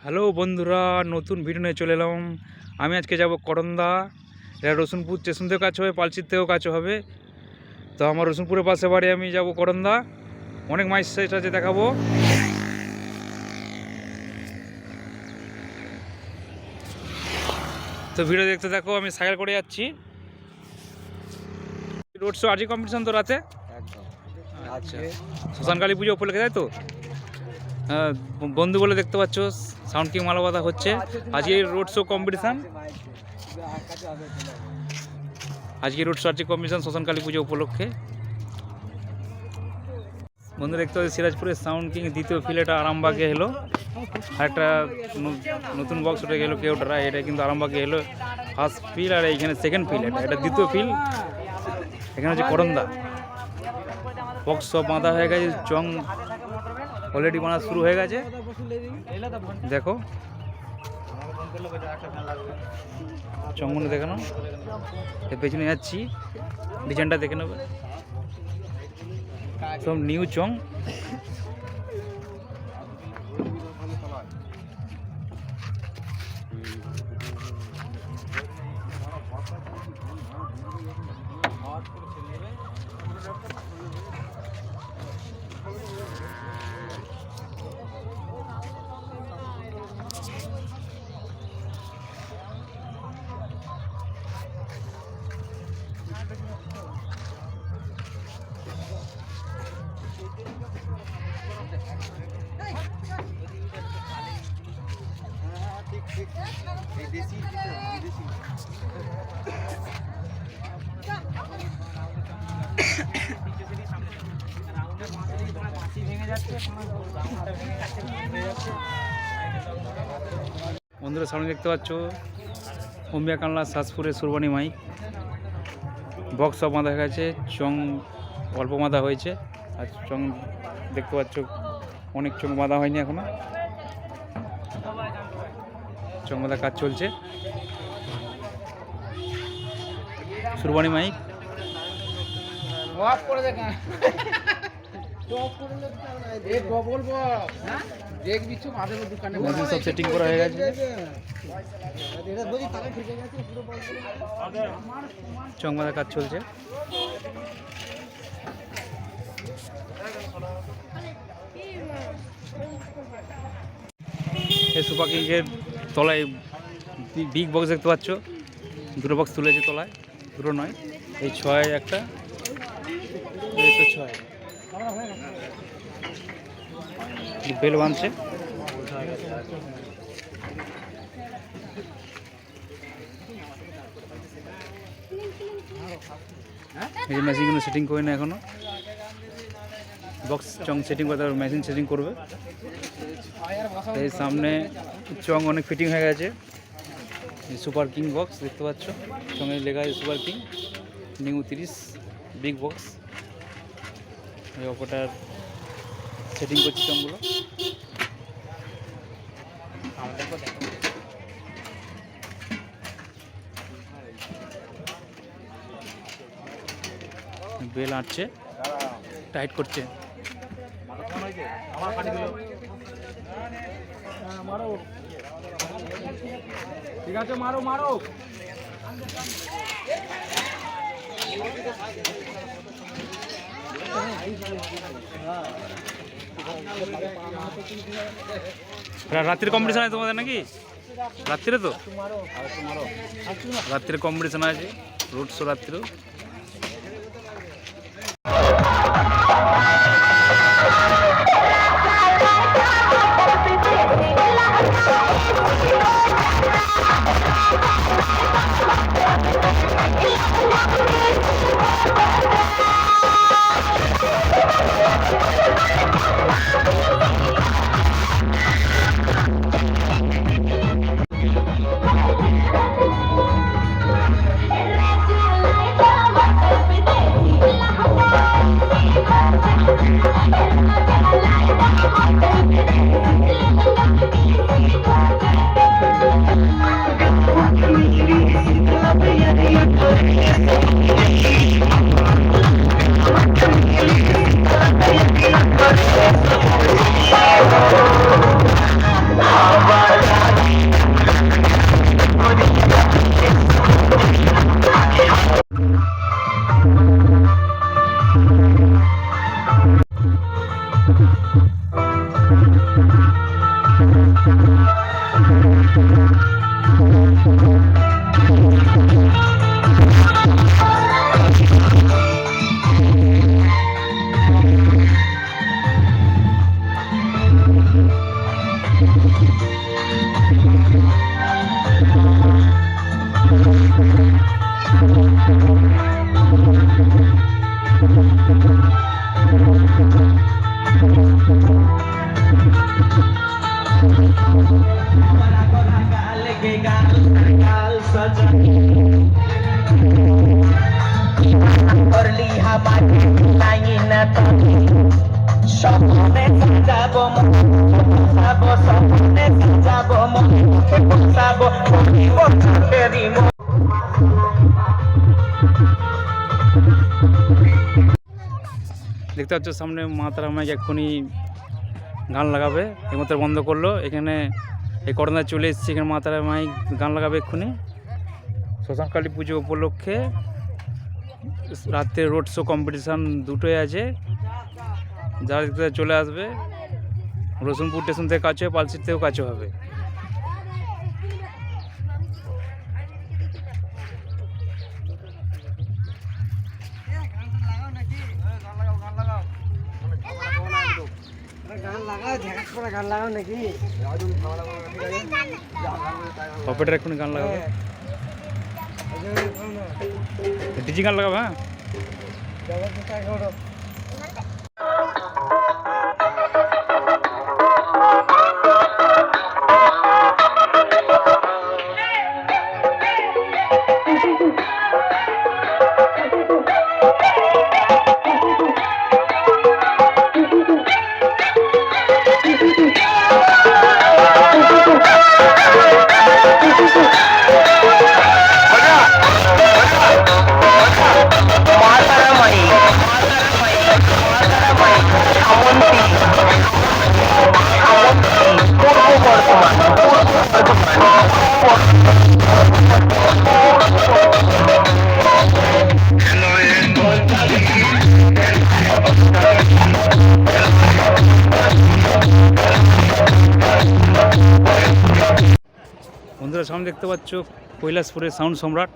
Hello বন্ধুরা, নতুন video নিয়ে চলে এলাম। আমি আজকে যাব করন্দা। এটা রসুনপুর স্টেশন থেকেও কাছে হবে, পালচির থেকেও কাছে হবে। তো আমার রসুনপুরের পাশে বাড়ি, আমি যাব করন্দা। অনেক মাছ সাইজ আছে, দেখাবো। তো ভিডিও দেখতে দেখো, আমি সাইকেল করে যাচ্ছি। রোড শো আজকে কম্পিটিশন তো রাতে। আচ্ছা, শ্মশানকালী পুজো উপলক্ষে, তাই তো? বন্ধু বলে দেখতে পাচ্ছ, সাউন্ড কিং মালাবাদা হচ্ছে। আজকে রোড শো কম্পিটিশান, আজকে রোড শো আজকে কম্পিটিশান শ্মশানকালী পুজো উপলক্ষে। বন্ধু দেখতে পাচ্ছি সিরাজপুরের সাউন্ড কিং দ্বিতীয় ফিল, এটা আরামবাগে এলো। আর একটা নতুন বক্স উঠে গেলো কেউটারা, এটা কিন্তু আরামবাগে এলো ফার্স্ট ফিল, আর এইখানে সেকেন্ড ফিল, এটা দ্বিতীয় ফিল। এখানে হচ্ছে করন্দা। বক্স সব বাঁধা হয়ে গেছে, চং অলরেডি বানা শুরু হয়ে গেছে। দেখো চংগুলো দেখানো, এর পেছনে যাচ্ছি, ডিজাইনটা দেখে নেবে। সব নিউ চং। বন্ধুরা সামনে দেখতে পাচ্ছ অম্বিয়া কানলা সাজপুরের সুরবানি মাইক। বক্স সব বাঁধা হয়ে গেছে, চং অল্প বাঁধা হয়েছে। আর চং দেখতে পাচ্ছ অনেক চং বাঁধা হয়নি এখনো, চং বাঁধা কাজ চলছে। সুরবানি মাইক সব সেটিং করা হয়ে গেছে, চং বাঁধা কাজ চলছে। এই সুপার কিংয়ের তলায় বিগ বক্স দেখতে পাচ্ছ, দুটো বক্স তুলেছে তলায়, দুটো নয়, এই 6 একটা, এই তো 6 বেল বাঁধছে। এই মেশিনগুলো সেটিং করে না এখনো, বক্স চং সেটিং করতে হবে, মেশিন সেটিং করবে। এই সামনে চং অনেক ফিটিং হয়ে গেছে। সুপার কিং বক্স দেখতে পাচ্ছ, চঙে লেখা আছে super king new 30 big box. এই অপরটার সেটিং করছি চংগুলো। বেল আঁটছে, টাইট করছে। ঠিক আছে, মারো মারো। রাত্রির কম্পিটিশন আছে তোমাদের নাকি? রাত্রিরে তো রাত্রির কম্পিটিশন আছে, রোড শো রাত্রিও। দেখতে পাচ্ছ সামনে মা তারা মাইক এক্ষুনি গান লাগাবে, এইমাত্র বন্ধ করলো। এখানে এই করোনায় চলে এসেছি, এখানে মা তারা মাইক গান লাগাবে এক্ষুনি শ্মশানকালী পুজো উপলক্ষে। রাত্রে রোড শো কম্পিটিশান দুটোই আছে, যারা দেখতে চলে আসবে। রসুনপুর স্টেশন থেকে কাছে, পালসির থেকেও কাছে হবে। অপারেটর এক্ষুনি গান লাগাবে, ডিজি গান লাগাবে। হ্যাঁ বন্ধুরা, সামনে দেখতে পাচ্ছ কৈলাসপুরের সাউন্ড সম্রাট।